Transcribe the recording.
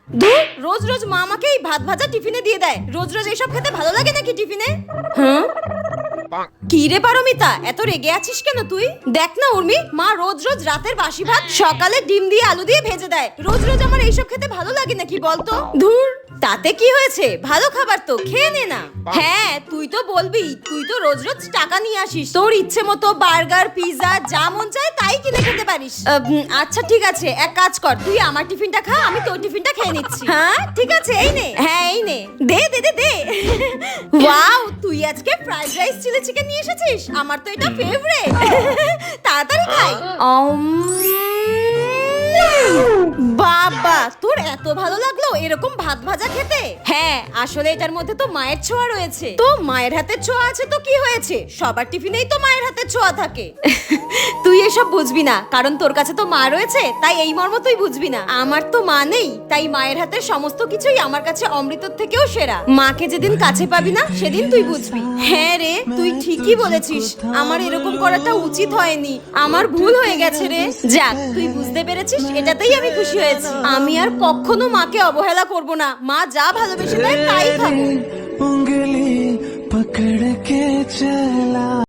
ধুর, রোজ রোজ মা আমাকে এই ভাত ভাজা টিফিনে দিয়ে দেয়। রোজ রোজ এইসব খেতে ভালো লাগে নাকি টিফিনে? হ্যাঁ, কি রে পারমিতা, এত রেগে আছিস কেন তুই? দেখ না উর্মি, মা রোজ রোজ রাতের বাসি ভাত সকালে ডিম দিয়ে আলু দিয়ে ভেজে দেয়। রোজ রোজ আমার এইসব খেতে ভালো লাগে নাকি বলতো? ধুর, তাতে কি হয়েছে, ভালো খাবার তো, খেয়ে নে না। হ্যাঁ, তুই তো বলবি, তুই তো রোজ রোজ টাকা নিয়ে আসিস, তোর ইচ্ছে মতো বার্গার পিৎজা যা মন চায় তাই কিনে খেতে পারিস। আচ্ছা ঠিক আছে, এক কাজ কর, তুই আমার টিফিনটা খা, আমি তোর টিফিনটা খেয়ে নিচ্ছি। হ্যাঁ ঠিক আছে, এই নে। হ্যাঁ এই নে, দে দে দে দে। ওয়াও, তুই আজকে ফ্রাইড রাইস চিলি চিকেন নিয়ে এসেছিস, আমার তো এটা ফেভারিট। তাড়াতাড়ি খাই। বাবা, তোর এত ভালো লাগলো এরকম ভাত ভাজা খেতে? হ্যাঁ, আসলে এটার মধ্যে তো মায়ের ছোঁয়া রয়েছে। তো মায়ের হাতের ছোঁয়া আছে তো কি হয়েছে, সবার টিফিনেই তো মায়ের হাতের ছোঁয়া থাকে। তুই এসব বুঝবি না, কারণ তোর কাছে তো মা রয়েছে, তাই এই মর্ম তুই বুঝবি না। আমার তো মা নেই, তাই মায়ের হাতের সমস্ত কিছুই আমার কাছে অমৃতর থেকেও সেরা। মাকে যেদিন কাছে পাবি না সেদিন তুই বুঝবি। হ্যাঁ রে, তুই ঠিকই বলেছিস, আমার এরকম করাটা উচিত হয়নি, আমার ভুল হয়ে গেছে রে। যাক, তুই বুঝতে পেরেছিস, এটাতেই আমি খুশি হয়েছি। আমি আর কখনো মাকে অবহেলা করব না, মা যা ভালোবেসে দেয় তাই খাবো। उंगली पकड़ के चला।